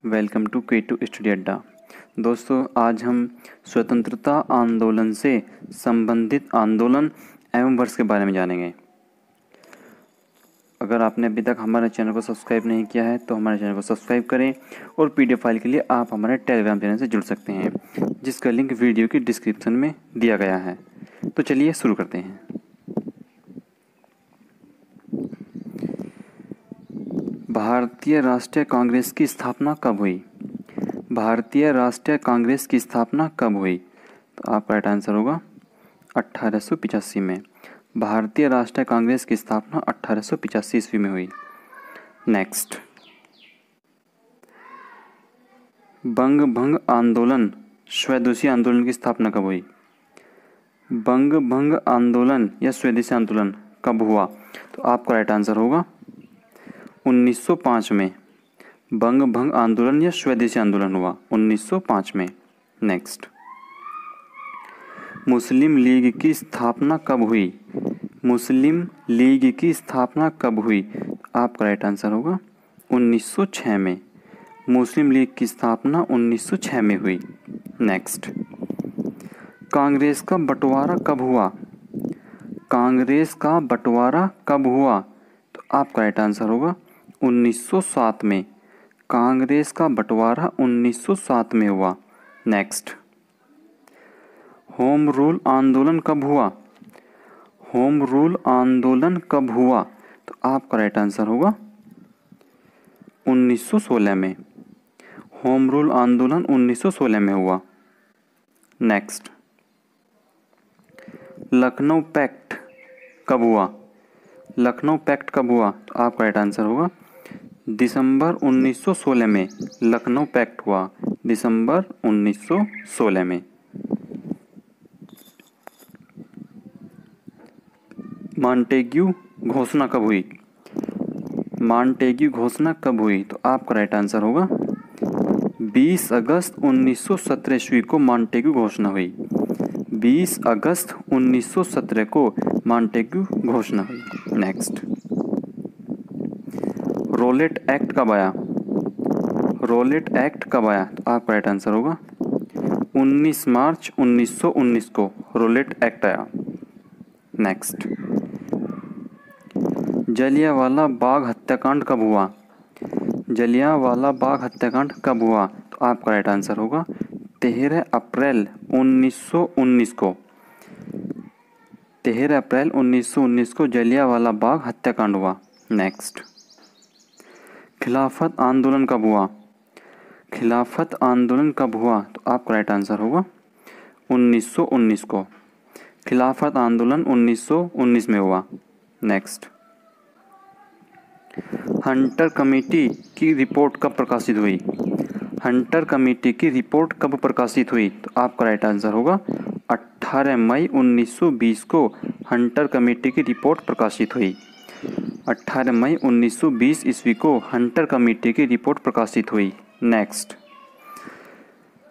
Welcome to K2 study अड्डा। दोस्तों, आज हम स्वतंत्रता आंदोलन से संबंधित आंदोलन एवं वर्ष के बारे में जानेंगे। अगर आपने अभी तक हमारे चैनल को सब्सक्राइब नहीं किया है तो हमारे चैनल को सब्सक्राइब करें और पीडीएफ फाइल के लिए आप हमारे टेलीग्राम चैनल से जुड़ सकते हैं, जिसका लिंक वीडियो की डिस्क्रिप्शन में दिया गया है। तो चलिए शुरू करते हैं। भारतीय राष्ट्रीय कांग्रेस की स्थापना कब हुई? भारतीय राष्ट्रीय कांग्रेस की स्थापना कब हुई? तो आपका राइट आंसर होगा 1885 में। भारतीय राष्ट्रीय कांग्रेस की स्थापना 1885 ईस्वी में हुई। नेक्स्ट, बंग भंग आंदोलन स्वदेशी आंदोलन की स्थापना कब हुई? बंग भंग आंदोलन या स्वदेशी आंदोलन कब हुआ? तो आपका राइट आंसर होगा 1905 में। बंग भंग आंदोलन या स्वदेशी आंदोलन हुआ 1905 में। नेक्स्ट, मुस्लिम लीग की स्थापना कब हुई? मुस्लिम लीग की स्थापना कब हुई? आपका राइट आंसर होगा 1906 में। मुस्लिम लीग की स्थापना 1906 में हुई। नेक्स्ट, कांग्रेस का बंटवारा कब हुआ? कांग्रेस का बंटवारा कब हुआ? तो आपका राइट आंसर होगा 1907 में। कांग्रेस का बंटवारा 1907 में हुआ। नेक्स्ट, होम रूल आंदोलन कब हुआ? होम रूल आंदोलन कब हुआ? तो आपका राइट आंसर होगा 1916 में। होम रूल आंदोलन 1916 में हुआ। नेक्स्ट, लखनऊ पैक्ट कब हुआ? लखनऊ पैक्ट कब हुआ? तो आपका राइट आंसर होगा दिसंबर 1916 में। लखनऊ पैक्ट हुआ दिसंबर 1916 में। मॉन्टेग्यू घोषणा कब हुई? मॉन्टेग्यू घोषणा कब हुई? तो आपका राइट आंसर होगा 20 अगस्त 1917 ईस्वी को मॉन्टेग्यू घोषणा हुई। 20 अगस्त 1917 को मॉन्टेग्यू घोषणा हुई। नेक्स्ट, रोलेट एक्ट कब आया? रोलेट एक्ट कब आया? तो आपका राइट आंसर होगा 19 मार्च 1919 को रोलेट एक्ट आया। नेक्स्ट, जलियांवाला बाग हत्याकांड कब हुआ? जलियांवाला बाग हत्याकांड कब हुआ? तो आपका राइट आंसर होगा 13 अप्रैल 1919 को। 13 अप्रैल 1919 को जलियांवाला बाग हत्याकांड हुआ। नेक्स्ट, खिलाफत आंदोलन कब हुआ? खिलाफत आंदोलन कब हुआ? तो आपका राइट आंसर होगा 1919 को। खिलाफत आंदोलन 1919 में हुआ। नेक्स्ट, हंटर कमेटी की रिपोर्ट कब प्रकाशित हुई? हंटर कमेटी की रिपोर्ट कब प्रकाशित हुई? तो आपका राइट आंसर होगा 18 मई 1920 को हंटर कमेटी की रिपोर्ट प्रकाशित हुई। 18 मई 1920 ईस्वी को हंटर कमेटी की रिपोर्ट प्रकाशित हुई। नेक्स्ट,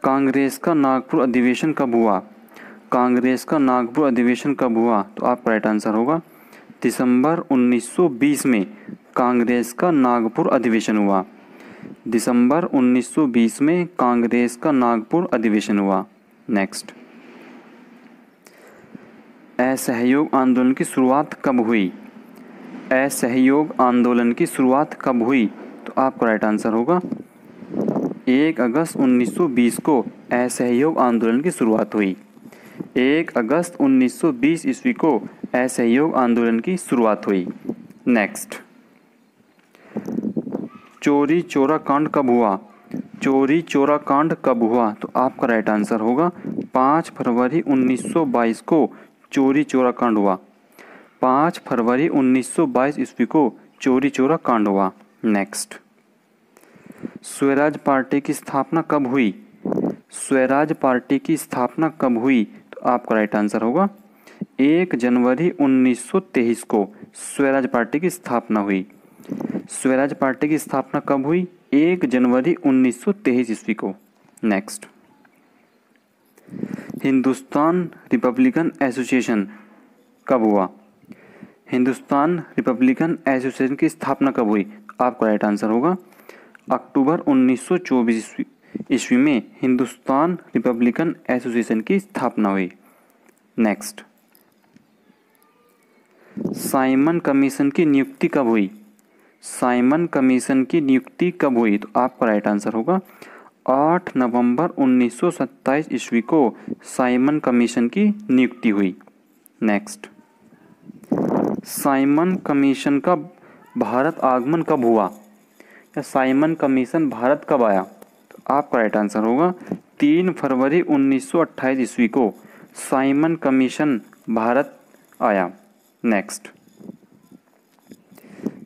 कांग्रेस का नागपुर अधिवेशन कब हुआ? कांग्रेस का नागपुर अधिवेशन कब हुआ? तो आपका राइट आंसर होगा दिसंबर 1920 में कांग्रेस का नागपुर अधिवेशन हुआ। दिसंबर 1920 में कांग्रेस का नागपुर अधिवेशन हुआ। नेक्स्ट, असहयोग आंदोलन की शुरुआत कब हुई? असहयोग आंदोलन की शुरुआत कब हुई? तो आपका राइट आंसर होगा 1 अगस्त 1920 को असहयोग आंदोलन की शुरुआत हुई। 1 अगस्त 1920 ईस्वी को असहयोग आंदोलन की शुरुआत हुई। नेक्स्ट, चोरी चोरा कांड कब हुआ? चोरी चोरा कांड कब हुआ? तो आपका राइट आंसर होगा 5 फरवरी 1922 को चोरी चोरा कांड हुआ। 5 फरवरी 1922 ईस्वी को चोरी चोरा कांड हुआ। नेक्स्ट, स्वराज पार्टी की स्थापना कब हुई? स्वराज पार्टी की स्थापना कब हुई? तो आपका राइट आंसर होगा 1 जनवरी 1923 को स्वराज पार्टी की स्थापना हुई। स्वराज पार्टी की स्थापना कब हुई? 1 जनवरी 1923 ईस्वी को। नेक्स्ट, हिंदुस्तान रिपब्लिकन एसोसिएशन कब हुआ? हिंदुस्तान रिपब्लिकन एसोसिएशन की स्थापना कब हुई? आपका राइट आंसर होगा अक्टूबर 1924 ईस्वी में हिंदुस्तान रिपब्लिकन एसोसिएशन की स्थापना हुई। नेक्स्ट, साइमन कमीशन की नियुक्ति कब हुई? साइमन कमीशन की नियुक्ति कब हुई? तो आपका राइट आंसर होगा 8 नवंबर 1927 ईस्वी को साइमन कमीशन की नियुक्ति हुई। नेक्स्ट, साइमन कमीशन का भारत आगमन कब हुआ, या साइमन कमीशन भारत कब आया? तो आपका राइट आंसर होगा 3 फरवरी 1928 ईस्वी को साइमन कमीशन भारत आया। नेक्स्ट,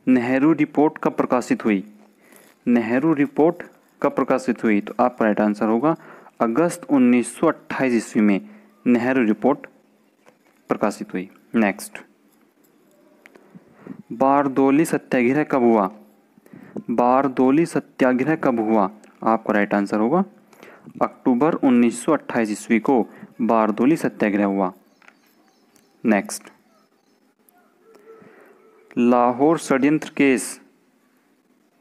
नेहरू रिपोर्ट कब प्रकाशित हुई? नेहरू रिपोर्ट कब प्रकाशित हुई? तो आपका राइट आंसर होगा अगस्त 1928 ईस्वी में नेहरू रिपोर्ट प्रकाशित हुई। नेक्स्ट, बारदोली सत्याग्रह कब हुआ? बारदोली सत्याग्रह कब हुआ? आपका राइट आंसर होगा अक्टूबर 1928 ईस्वी को बारदोली सत्याग्रह हुआ। नेक्स्ट, लाहौर षड्यंत्र केस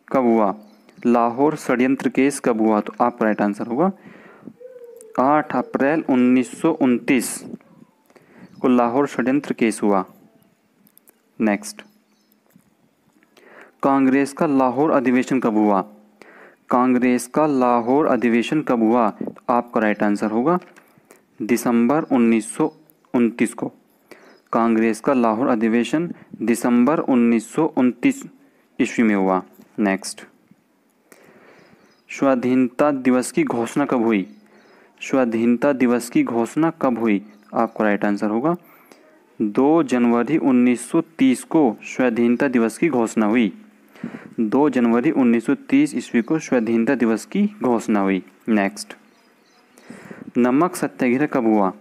कब हुआ? लाहौर षड्यंत्र केस कब हुआ? तो आपका राइट आंसर होगा 8 अप्रैल 1929 को लाहौर षड्यंत्र केस हुआ। नेक्स्ट, कांग्रेस का लाहौर अधिवेशन कब हुआ? कांग्रेस का लाहौर अधिवेशन कब हुआ? तो आपका राइट आंसर होगा दिसंबर 1929 को। कांग्रेस का लाहौर अधिवेशन दिसंबर 1929 ईस्वी में हुआ। नेक्स्ट, स्वाधीनता दिवस की घोषणा कब हुई? स्वाधीनता दिवस की घोषणा कब हुई? आपका राइट आंसर होगा 2 जनवरी 1930 को स्वाधीनता दिवस की घोषणा हुई। 2 जनवरी 1930 ईस्वी को स्वाधीनता दिवस की घोषणा हुई। नेक्स्ट, नमक सत्याग्रह कब हुआ?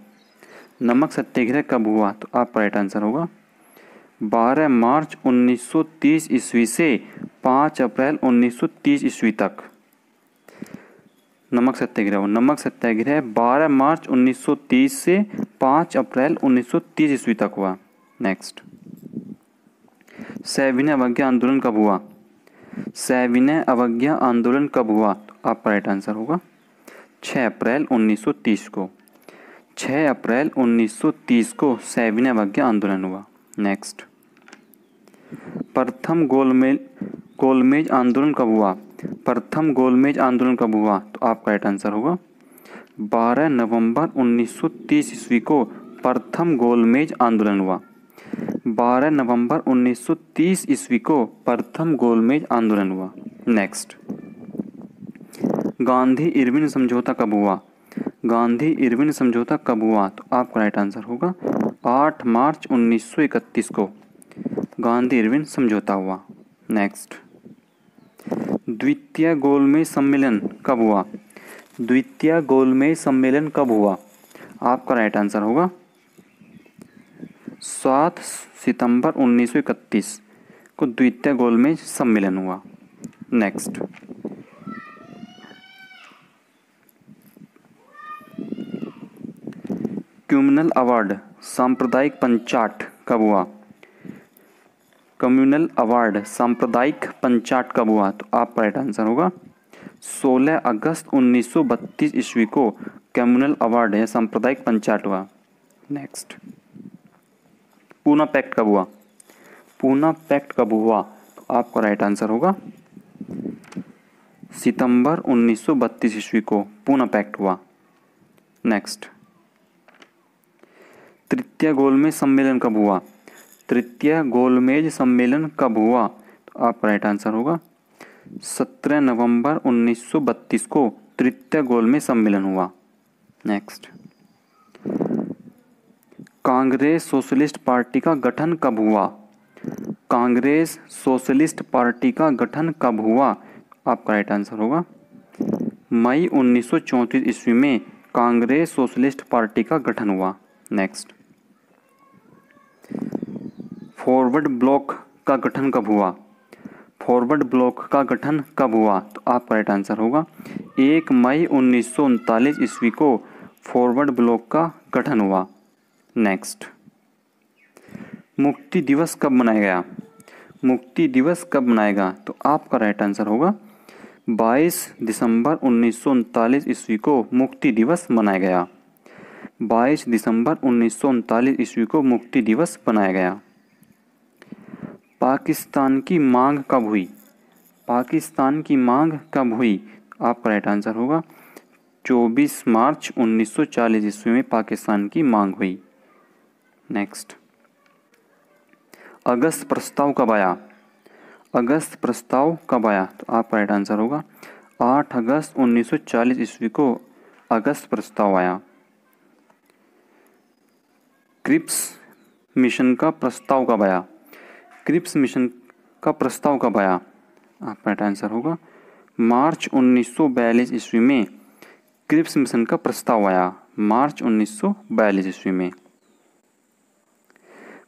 नमक सत्याग्रह कब हुआ? तो आपका राइट आंसर होगा 12 मार्च 1930 ईस्वी से 5 अप्रैल 1930 ईस्वी तक नमक सत्याग्रह हुआ। नमक सत्याग्रह 12 मार्च 1930 से 5 अप्रैल 1930 ईस्वी तक हुआ। नेक्स्ट, सविनय अवज्ञा आंदोलन कब हुआ? सविनय अवज्ञा आंदोलन कब हुआ? तो आपका राइट आंसर होगा 6 अप्रैल 1930 को। 6 अप्रैल 1930 को सविनय अवज्ञा आंदोलन हुआ। नेक्स्ट, प्रथम गोलमेज आंदोलन कब हुआ? प्रथम गोलमेज आंदोलन कब हुआ? तो आपका राइट आंसर होगा 12 नवंबर 1930 ईस्वी को प्रथम गोलमेज आंदोलन हुआ। 12 नवंबर 1930 ईस्वी को प्रथम गोलमेज आंदोलन हुआ। नेक्स्ट, गांधी इरविन समझौता कब हुआ? गांधी इरविन समझौता कब हुआ? तो आपका राइट आंसर होगा 8 मार्च 1931 को गांधी इरविन समझौता हुआ। नेक्स्ट, द्वितीय गोलमेज सम्मेलन कब हुआ? द्वितीय गोलमेज सम्मेलन कब हुआ? आपका राइट आंसर होगा 7 सितंबर 1931 को द्वितीय गोलमेज सम्मेलन हुआ। नेक्स्ट, कम्युनल अवार्ड सांप्रदायिक पंचाट कब हुआ? कम्युनल अवार्ड सांप्रदायिक पंचाट कब हुआ? तो आपका राइट आंसर होगा 16 अगस्त 1932 ईस्वी को कम्युनल अवार्ड या सांप्रदायिक पंचाट हुआ। नेक्स्ट, पूना पैक्ट कब हुआ? पूना पैक्ट कब हुआ? तो आपका राइट आंसर होगा सितंबर 1932 ईस्वी को पूना पैक्ट हुआ। नेक्स्ट, तृतीय गोलमेज सम्मेलन कब हुआ? तृतीय गोलमेज सम्मेलन कब हुआ? तो आपका राइट आंसर होगा 17 नवंबर 1932 को तृतीय गोलमेज सम्मेलन हुआ। नेक्स्ट, कांग्रेस सोशलिस्ट पार्टी का गठन कब हुआ? कांग्रेस सोशलिस्ट पार्टी का गठन कब हुआ? आपका राइट आंसर होगा मई 1934 ईस्वी में कांग्रेस सोशलिस्ट पार्टी का गठन हुआ। नेक्स्ट, फॉरवर्ड ब्लॉक का गठन कब हुआ? फॉरवर्ड ब्लॉक का गठन कब हुआ? तो आपका राइट आंसर होगा 1 मई 1939 ईस्वी को फॉरवर्ड ब्लॉक का गठन हुआ। नेक्स्ट, मुक्ति दिवस कब मनाया गया? मुक्ति दिवस कब मनाया गया? तो आपका राइट आंसर होगा 22 दिसंबर 1939 ईस्वी को मुक्ति दिवस मनाया गया। 22 दिसंबर 1939 ईस्वी को मुक्ति दिवस मनाया गया। पाकिस्तान की मांग कब हुई? पाकिस्तान की मांग कब हुई? आपका राइट आंसर होगा 24 मार्च 1940 ईस्वी में पाकिस्तान की मांग हुई। नेक्स्ट, अगस्त प्रस्ताव कब आया? अगस्त प्रस्ताव कब आया? तो आपका राइट आंसर होगा 8 अगस्त 1940 ईस्वी को अगस्त प्रस्ताव आया। क्रिप्स मिशन का प्रस्ताव कब आया? क्रिप्स मिशन का प्रस्ताव कब आया? आपका राइट आंसर होगा मार्च 1942 ईस्वी में क्रिप्स मिशन का प्रस्ताव आया। मार्च 1942 ईस्वी में।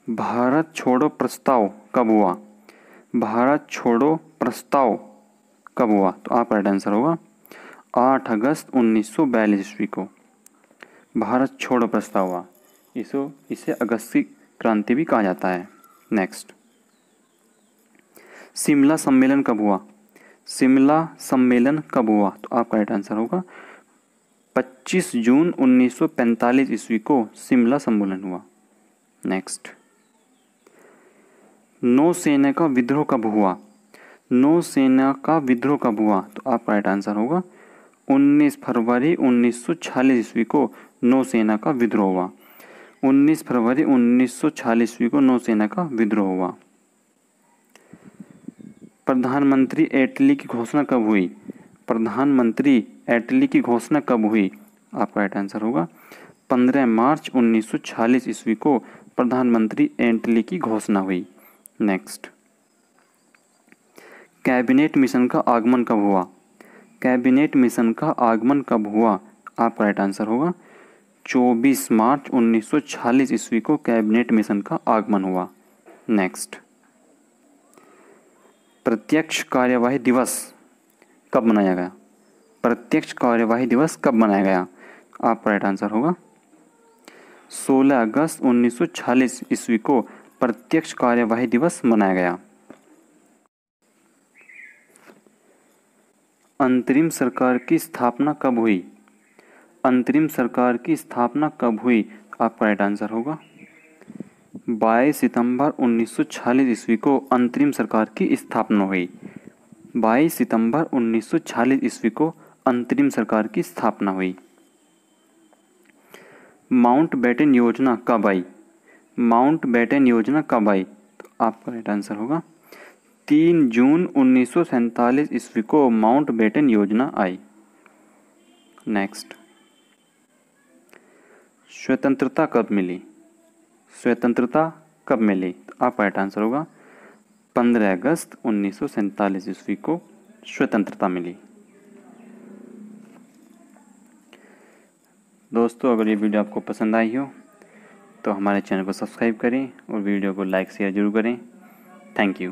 भारत छोड़ो प्रस्ताव कब हुआ? भारत छोड़ो प्रस्ताव कब हुआ? तो आपका राइट आंसर होगा 8 अगस्त 1942 ईस्वी को भारत छोड़ो प्रस्ताव हुआ। इसे अगस्ती क्रांति भी कहा जाता है। नेक्स्ट, शिमला सम्मेलन कब हुआ? शिमला सम्मेलन कब हुआ? तो आपका राइट आंसर होगा 25 जून 1945 ईस्वी को शिमला सम्मेलन हुआ। नेक्स्ट, नौसेना का विद्रोह कब हुआ? नौसेना का विद्रोह कब हुआ? तो आपका राइट आंसर होगा 19 फरवरी 1946 ईस्वी को नौसेना का विद्रोह हुआ। 19 फरवरी 1946 ईस्वी को नौसेना का विद्रोह हुआ। प्रधानमंत्री इटली की घोषणा कब हुई? प्रधानमंत्री इटली की घोषणा कब हुई? आपका राइट आंसर होगा 15 मार्च 1946 ईस्वी को प्रधानमंत्री इटली की घोषणा हुई। नेक्स्ट, कैबिनेट मिशन का आगमन कब हुआ? कैबिनेट मिशन का आगमन कब हुआ? आपका राइट आंसर होगा 24 मार्च 1946 ईस्वी को कैबिनेट मिशन का आगमन हुआ। नेक्स्ट, प्रत्यक्ष कार्यवाही दिवस कब मनाया गया? प्रत्यक्ष कार्यवाही दिवस कब मनाया गया? आपका राइट आंसर होगा 16 अगस्त 1946 ईस्वी को प्रत्यक्ष कार्यवाही दिवस मनाया गया। अंतरिम सरकार की स्थापना कब हुई? अंतरिम सरकार की स्थापना कब हुई? आपका राइट आंसर होगा 22 सितंबर 1946 ईस्वी को अंतरिम सरकार की स्थापना हुई। 22 सितंबर 1946 ईस्वी को अंतरिम सरकार की स्थापना हुई। माउंटबेटन योजना कब आई? माउंटबेटन योजना कब आई? तो आपका राइट आंसर होगा 3 जून 1947 ईस्वी को माउंटबेटन योजना आई। नेक्स्ट, स्वतंत्रता कब मिली? स्वतंत्रता कब मिली? तो आपका राइट आंसर होगा 15 अगस्त 1947 ईस्वी को स्वतंत्रता मिली। दोस्तों, अगर ये वीडियो आपको पसंद आई हो तो हमारे चैनल को सब्सक्राइब करें और वीडियो को लाइक शेयर जरूर करें। Thank you.